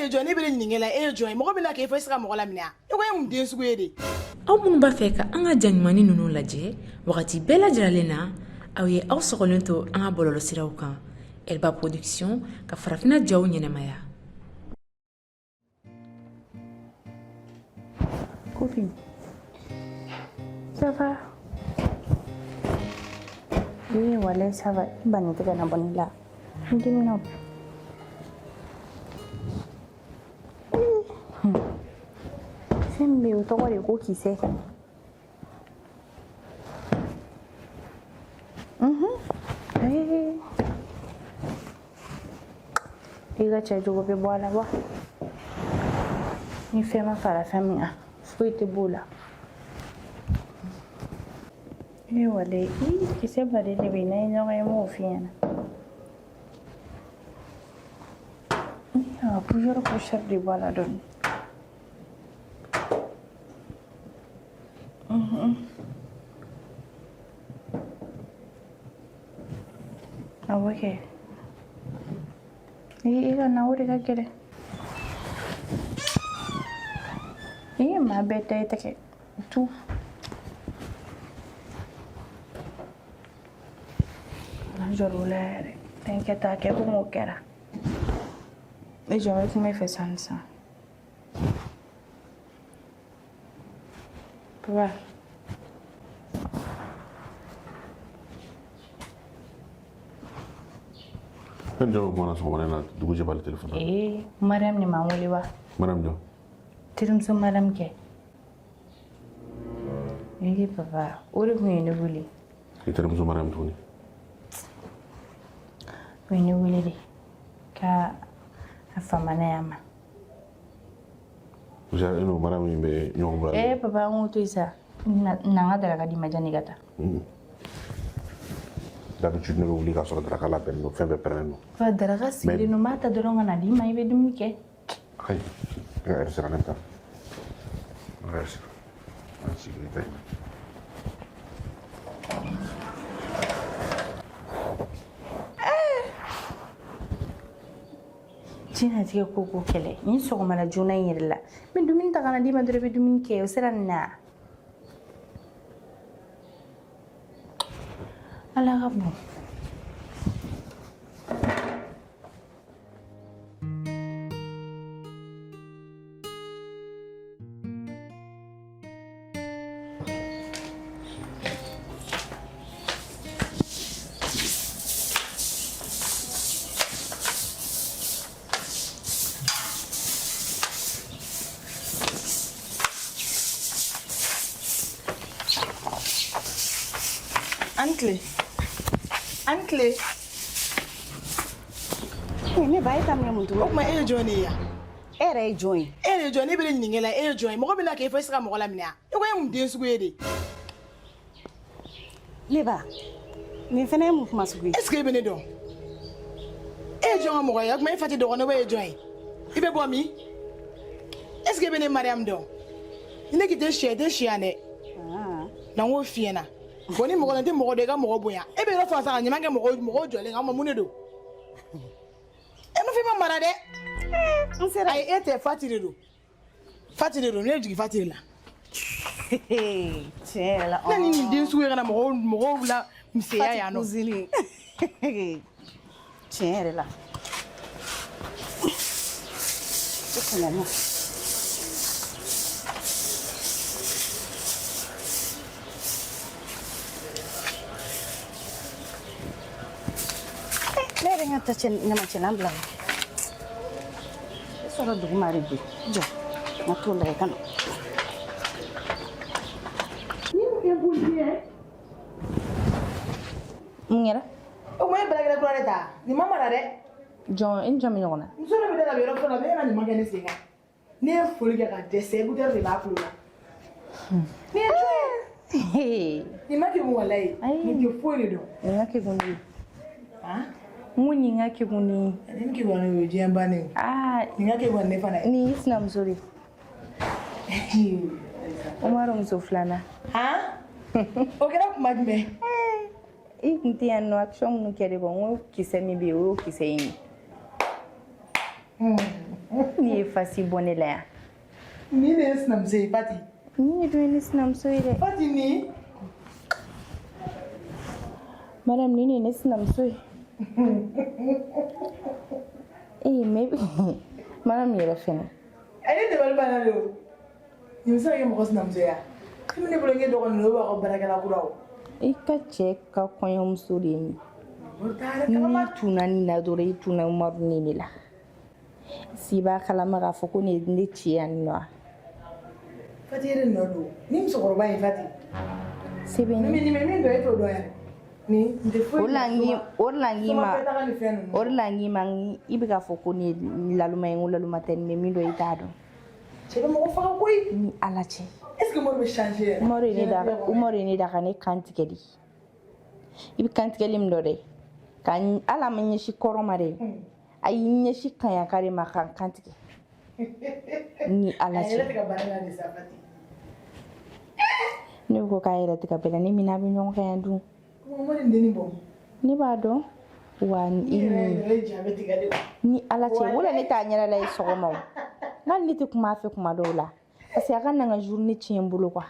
Johnny bele ningela Johnny mo bena ke fa sira mo la mina e ko yum den sugu yede aw mun ba fɛ ka an ka janɲumani ninnu lajɛ wagati bɛɛ lajɛlen na aw ye aw sɔgɔlen to an ka bɔlɔlɔsiraw kan Elba Production ka farafina jaw ɲɛnɛmaya. Copine, ça va? Oui, voilà, ça va. Bani te kana bani la. Ndi mina. Sembe utoka le ko kise. Iga chajo go be bwana ba. Ni fema fara famia. Foi te bula. Wale, kise bade le bina ina ga mo fiana. Ya, pujoro ko chef de bala don. Okay. Iga na uri ka kere. Ma bete take tu. Jorulere, tem que estar aqui como quer. E já vai comer festança. Papa. Kan jawab mana sama mana dulu je balik telefon. Mariam ni mau liwa. Mariam jo. Tirum so Mariam ke. Papa, uri ni buli. Tirum so Mariam tu ni. Ni buli di. Ka afamana yama. Usia ino Mariam ni be nyong bla. Papa ngutu isa. Nanga dara ka di majani gata. D'habitude, nous oublions sur le draka la peine, nous faisons perdre. Fa draka siri no mata doronga na di mai be dumi ke. Ai, er sera neta. Merci. Sécurité. Jina tige koko kele. Ni sogo mala juna yirla. Men dumi ta kana di ma dore be dumi ke o sera na. Ala gabu. Ancle. Ne ba ita me muntu. O kuma Johnny ya. Ere Johnny. Johnny bele ningela Johnny mo bena ke fa sira mo la mina e ko yum den sugu yede Leba. Ni fene mu kuma sugu. Est-ce que bene don? Johnny mo ya kuma fati do no be Johnny. Ibe bo mi? Est-ce que bene Mariam don? Ine ki de share ne. Na wo fiena. Boni mo ko mo de ga mo boya. E be ro fa sa nyima ke mo jole ga mo munedo. E no fi ma mara de. On sera ai ete fatiriru ne jigi fatirila. Tiens là. Nani ni din suwe kana mo la mseya ya no. Tiens là. C'est là. Nga tachen nga machenam blang. Sora dugu mari bi. Jo. Matula kan. Ni ke bulbi Ngera. O mo bela gele floreta. Ni mama ra de. John en jami yona. Nsoro be de la bero fona be na ni magane singa. Ni e fulu ke ka dese bu de ba flora. Ni e ni ma ke mo walai. Ni ke fulu do. Nga ke gundi. Ha? Muni nga ke guni. Ni ke wana yo jamba ne. Ni nga ke wana ne fana. Ni isna mzuri. Omaro mzoflana. Ha? Okera kuma dime. Ikunti ya no action no kere bon o kise mi bi o kise yin. Ni fasi bɔ ne la yan Ni ne ye sinamuso ye Fati. ni dun ye ne sinamuso ye dɛ Fati ni. madame ni ne sinamuso ye mais madame yɛrɛ fɛnɛ A ye dabali banna de o. Nin bɛ se ka kɛ mɔgɔ sinamuso ya. Komi ne bolo n ye dɔgɔnin o b'a ka baarakɛla kura o. i ka cɛ ka kɔɲɔmuso de ye nin O t'a yɛrɛ n'i kalama. tunna nin na dɔrɔn i tunna Umaru ni ne la si b'a kalama k'a fɔ ko ne ci yan nɔ wa Fati yɛrɛ nɔ don. Ni musokɔrɔba in Fati. se bɛ Ni ne min dɔ e t'o dɔn yɛrɛ. Ni n tɛ foyi. o de la n k'i ma Soma fɛn ni fɛn ninnu. o de la n k'i ma i bɛ k'a fɔ ko ne laluma ye n ko laluma tɛ mais min dɔ i t'a dɔn Cɛ bɛ mɔgɔ faga koyi. ni ala cɛ Est-ce que Umaru bɛ changer yɛrɛ? Umaru ye ne da ka ne kan tigɛ de i bɛ kan tigɛli min dɔn dɛ ka ala ma ɲɛsin kɔrɔ ma dɛ a y'i ɲɛsin kaɲaka de ma ka kan tigɛ ni ala A yɛrɛ cɛ tɛ ka baara la de sa Fati. ne ko k'a yɛrɛ tɛ ka bɛn ne mina bɛ ɲɔgɔn kan yan dun Umaru nin denni bɔ. ne b'a dɔn wa I yɛrɛ ye jaabi tigɛ de. ni ala cɛ wala ne t'a ɲɛda la ye sɔgɔma o n'ale ne tɛ kuma a fɛ kuma dɔw la parce que a ka na n ka journée tiɲɛ n bolo quoi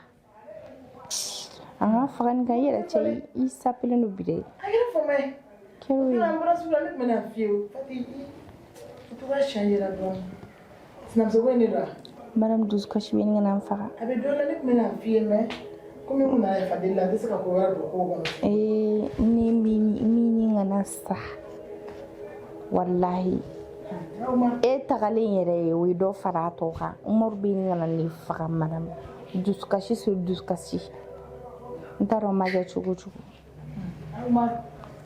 an ka faga nin kan i yɛrɛ cɛ i sapelen don bi dɛ A kɛra fama ye. kɛro ye An bɔra sugu la ne tun bɛ na f'i ye o. Fati i to ka changer la dɔɔni. Sinamuso ko in de don wa? madame dusukasi bɛ ne ka na n faga A bɛ dɔn na ne tun bɛ na f'i ye mais komi n kun nana Fadeli la n tɛ se ka ko wɛrɛ don ko kɔnɔ. ni min kana sa wallahi e tagalen yɛrɛ ye o ye dɔ fara a tɔ kan Umaru bɛ nin kana ne faga madame dusukasi sur dusukasi n t'a dɔn n b'a kɛ cogo cogo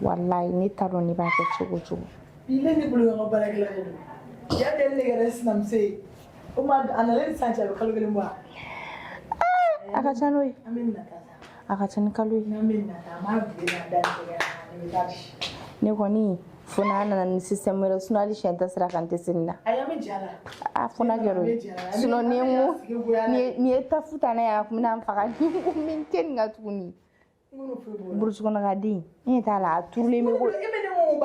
wallahi ne t'a dɔn ne b'a kɛ cogo cogo Bi ne ni bolo ka baarakɛla de don. Ja tɛ ne yɛrɛ sinamuso ye. O ma a nalen ni san cɛ a bɛ kalo kelen bɔ wa? a ka ca n'o ye An bɛ nata sa. a ka ca ni kalo ye N'an bɛ nata an b'a bilen na da ni tɛgɛ la, an bɛ taa di. ne kɔni fo n'a nana ni système wɛrɛ sinon hali siɲɛ tɛ sira kan n tɛ se nin na Ayi an bɛ ja la. a fo n'a kɛra o ye sinon ni ye ta futa ne ye a kun bɛna n faga ni n ko min tɛ nin kan tuguni burusi kɔnɔ ka den ne t'a la a turulen bɛ ko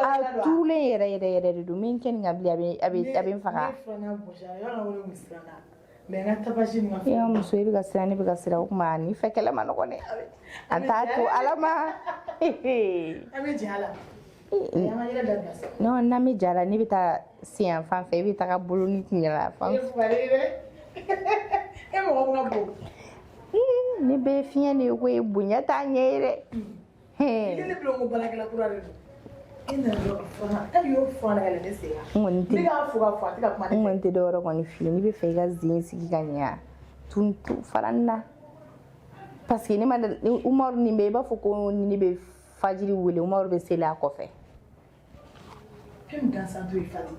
a turulen yɛrɛ yɛrɛ yɛrɛ de don min tɛ nin kan bilen a bɛ n faga Mais n ka tabasi nin ka e ka muso e bɛ ka siran ne bɛ ka siran o kuma ni fɛ kɛlɛ ma nɔgɔn dɛ an t'a to ala ma an bɛ ja la. An ka yɛrɛ dabila sa. non n'an bɛ ja la ne bɛ taa siyan fan fɛ e bɛ taga bolo ni kunyala fan E fari dɛ. E mɔgɔ min ka bon. ne bɛ fiɲɛ de ye ko ye bonya t'a ɲɛ ye dɛ I ne bila ko baarakɛla kura de don. E nana dɔrɔn fana hali y'o fɔ ne yɛrɛ ne sen kan. n kɔni tɛ Ne k'a fɔ ka fɔ a tɛ ka kuma ne n fɛ. kɔni tɛ dɔwɛrɛ kɔni f'i ye n'i bɛ fɛ i ka zen sigi ka ɲɛ tun fara n na parce que ne ma Umaru nin bɛ i b'a fɔ ko ni ne bɛ fajiri wele Umaru bɛ seli a kɔfɛ Fɛn min gansan to ye Fati.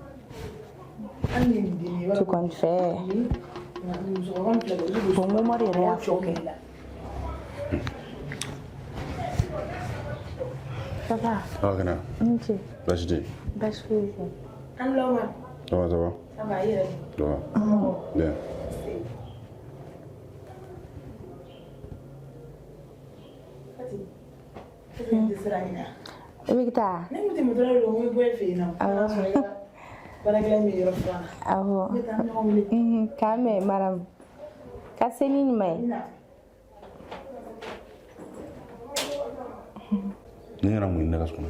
Hali ni nin den ye i b'a tu dɔn ko comptes faire musokɔrɔba min filɛ nin ye, olu bɛ bon Umaru yɛrɛ y'a fɔ kɛ ça va Ah, kana. n cɛ Baasi tɛ yen. baasi foyi tɛ An bila o ma. Ça va, ça va? Ça va, i yɛrɛ. Ça va. Bien. Fati. Fati n tɛ siran ɲina. i bɛ taa Ne kun tɛ moto la don, n bɛ bɔ e fɛ yen nɔ. Awɔ. N'a sɔrɔ i ka baarakɛla min bɛ yɔrɔ filanan. awɔ N bɛ taa an bɛ ɲɔgɔn wele. k'an mɛn madame ka seli nin ma I ye na. Ni kɛra mun ye ne ka so kɔnɔ?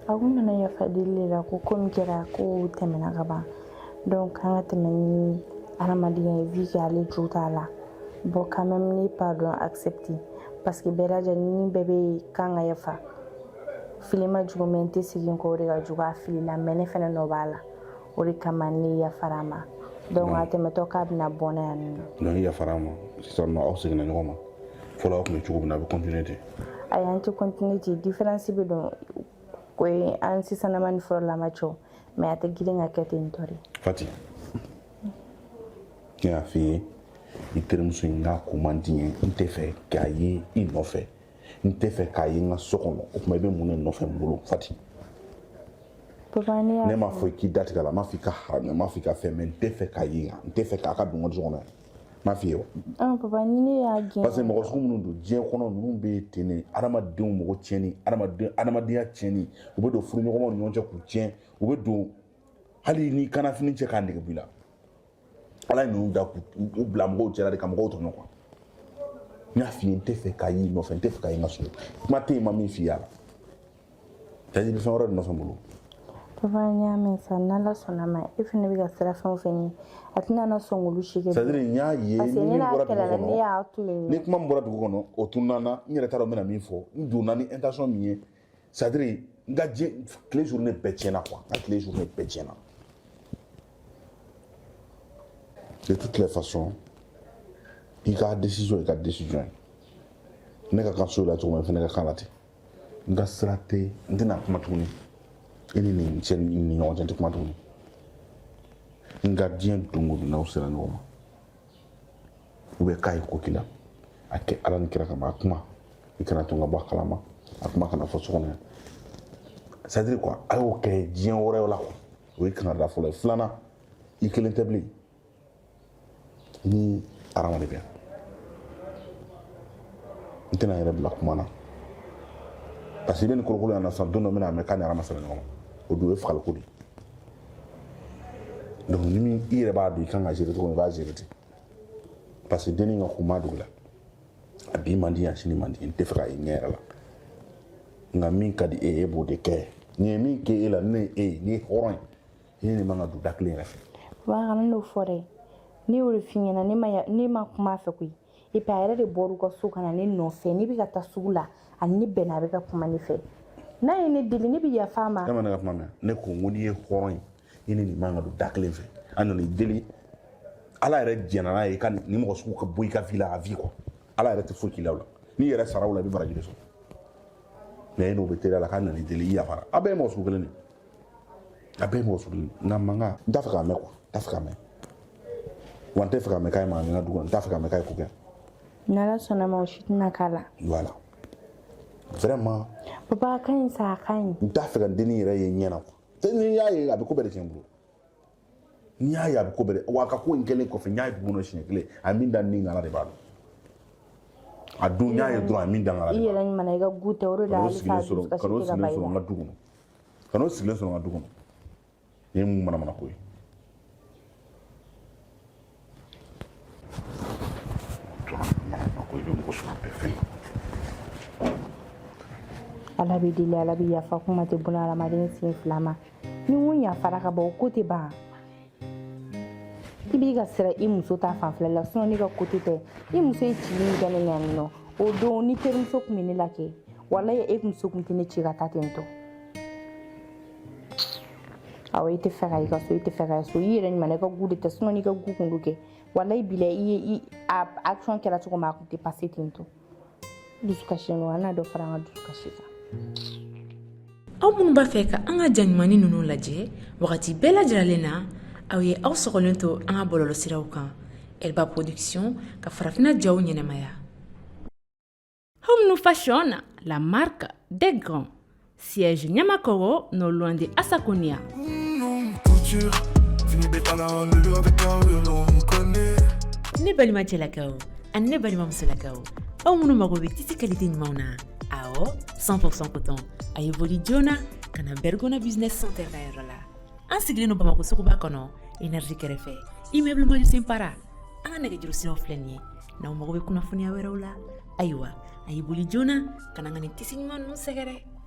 a kun nana yafa deli de la ko komi kɛra ko tɛmɛna ka ban donc an ka tɛmɛ ni adamadenya ye vu que ale jo t'a la bon quand même ne pardon accepté parce que bɛɛ lajɛlen ni bɛɛ bɛ kan ka yafa fili ma jugu mais n tɛ segin kɔ o de ka jugu a fili la mais ne fɛnɛ nɔ b'a la o de kama ne yafara a ma donc a tɛmɛtɔ k'a bɛna bɔ ne yan nɔ Donc i yafara n ma sisan nɔ aw seginna ɲɔgɔn ma fɔlɔ aw tun bɛ cogo min na a bɛ continuer ten. ayi an tɛ continuer ten différence bɛ don o ye an sisanama ni fɔlɔlama cɛ mais a tɛ girin ka kɛ ten tɔ de Fati, ne y'a f'i ye i terimuso in k'a ko man di n ye n tɛ fɛ k'a ye i nɔfɛ n tɛ fɛ k'a ye n ka so kɔnɔ o tuma i bɛ mun de nɔfɛ n bolo Fati. papa ne Ne y'a m'a fɔ i k'i datigɛ a la n m'a fɔ i ka haramu n m'a fɔ i ka fɛn mais n tɛ fɛ k'a ye yan n tɛ fɛ k'a ka don n ka so kɔnɔ yan n m'a f'i ye wa. papa ni ne y'a gɛn Parce que mɔgɔ sugu minnu don diɲɛ kɔnɔ ninnu bɛ ten de adamadenw mɔgɔ tiɲɛni adamadenya tiɲɛni u bɛ don furuɲɔgɔnmaw ni ɲɔgɔn cɛ k'u tiɲɛ u bɛ don hali ni kanafini cɛ k'a nege b'i la ala ye ninnu da k'u bila mɔgɔw cɛla de ka mɔgɔw tɔɲɔ quoi n y'a f'i ye n tɛ fɛ k'a y'i nɔfɛ n tɛ fɛ k'a ye n ka so kuma tɛ yen ma min f'i ye a la c'est à dire i bɛ fɛn wɛrɛ de nɔfɛ n bolo. Papa n y'a mɛn sa n'ala sɔnna ma e fana bɛ ka sira fɛn o fɛn ye a tɛna na sɔn k'olu si kɛ. c'est à dire n y'a ye parce que ne n'a kɛlɛ la ne y'a to ni yen. kuma min bɔra dugu kɔnɔ o tununa n na n yɛrɛ t'a dɔn n bɛna min fɔ n donna ni intention min ye c'est à dire n ka diɲɛ tile journée bɛɛ tiɲɛna quoi n ka tile journée bɛɛ tiɲɛna. de toutes les façons i ka décision ye ne ka kan so la cogo min fana ka kan la ten n ka sira tɛ n tɛna kuma tuguni i ni nin cɛ ni ɲɔgɔn cɛ n tɛ kuma tuguni n ka diɲɛ don o don n'aw sera ɲɔgɔn ma ou bien k'a ye ko k'i la a kɛ ala ni kira kama a kuma i kana to n ka bɔ a kalama a kuma kana fɔ so kɔnɔ yan c'est à dire quoi a y'o kɛ diɲɛ wɛrɛw la quoi o ye kanada fɔlɔ ye filanan i kelen tɛ bilen ni hadamaden bɛ yan n tɛna n yɛrɛ bila kuma na parce que i bɛ nin kolokolo yan na sisan don dɔ n bɛna mɛn k'a ni hadama sera ɲɔgɔn ma o don o ye fagaliko de ye donc ni min i yɛrɛ b'a dɔn i kan ka gérer cogo min i b'a gérer ten parce que denni ka ko maa dugu la a bi man di yan sini man di n tɛ fɛ k'a ye ɲɛ yɛrɛ la nka min ka di e ye e b'o de kɛ nin ye min kɛ e la ne ye e ye n'i ye hɔrɔn ye e ni man ka don da kelen yɛrɛ fɛ. Papa kana n'o fɔ dɛ ne y'o de f'i ɲɛna ne ma kuma a fɛ koyi et puis a yɛrɛ de bɔra u ka so ka na ne nɔfɛ ne bɛ ka taa sugu la ani ne bɛnna a bɛ ka kuma ne fɛ n'a ye ne deli ne bɛ yafa a ma. e ma ne ka kuma mɛn ne ko n ko n'i ye hɔrɔn ye i ni nin man ka don da kelen fɛ a nana i deli ala yɛrɛ jɛnna n'a ye ka nin mɔgɔ sugu ka bɔ i ka vie la a vie quoi ala yɛrɛ tɛ foyi k'i la o la n'i yɛrɛ sara o la i bɛ baraji de sɔrɔ mais e n'o bɛ teliya la k'a nana i deli i yafara a bɛɛ ye mɔgɔ sugu kelen de a bɛɛ ye mɔgɔ sugu kelen nka mankan n t'a fɛ k'a mɛn quoi n t'a fɛ k'a mɛn wa n tɛ fɛ k'a mɛn k'a ye maa min ka du kɔnɔ n t'a fɛ k'a mɛn k'a ye ko kɛ. n'ala sɔnna ma o si tɛna k'a la. voilà vraiment. Papa a ka ɲi sa a ka ɲi. n t'a fɛ ka denni yɛrɛ ye ɲɛ na quoi n'i y'a ye a bɛ ko bɛɛ de tiɲɛ n bolo n'i y'a ye a bɛ ko bɛɛ de wa a ka ko in kɛlen kɔfɛ n y'a ye dugu kɔnɔ siɲɛ kelen a min da ni ala de b'a dɔn a don n y'a ye dɔrɔn a min da ala de b'a dɔn. I yɛrɛ ɲuman na i ka gu tɛ o de la hali sa dusukasi tɛ ka ban i la. ka n'o sigilen sɔrɔ n ka du kɔnɔ ka n'o sigilen sɔrɔ n ka du kɔnɔ ni ye mun manamana ko ye. Ala bɛ deli ala bɛ yafa kuma tɛ buna hadamaden sen fila ma ni mun yafara ka ban o ko tɛ ban i b'i ka sira i muso ta fanfɛla la sinon ne ka ko tɛ i muso ye ci min kɛ ne ɲɛ yan nɔ o don ni terimuso tun bɛ ne la kɛ walayi e muso tun tɛ ne ci ka taa ten tɔ awɔ i tɛ fɛ ka i ka so i tɛ fɛ ka so i yɛrɛ ɲuman na i ka gu de tɛ sinon n'i ka gu kun do kɛ walayi bila i a action kɛra cogo min a tun tɛ passer ten tɔ dusukasi ninnu an n'a dɔ fara an ka dusukasi kan. aw minnu b'a fɛ ka an ka jaɲumani ninnu lajɛ wagati bɛɛ lajɛlen na aw ye aw sɔgɔlen to an ka bɔlɔlɔsiraw kan Elba Production ka farafina jaw ɲɛnɛmaya. Home Fashion, la marque des grands. Siège Nyamakoro, non loin de Asakonia. Ne balima cɛlakaw ani ne balima musolakaw aw minnu mago bɛ tisi qualité ɲumanw na awɔ 100% coton a ye boli joona ka na Bergona Business Center ka yɔrɔ la an sigilen don Bamako suguba kɔnɔ énergie kɛrɛfɛ immeuble Malusin Para an ka nɛgɛjuru siraw filɛ nin ye n'aw mago bɛ kunnafoniya wɛrɛw la ayiwa a ye boli joona ka na n ka nin tisi ɲuman ninnu sɛgɛrɛ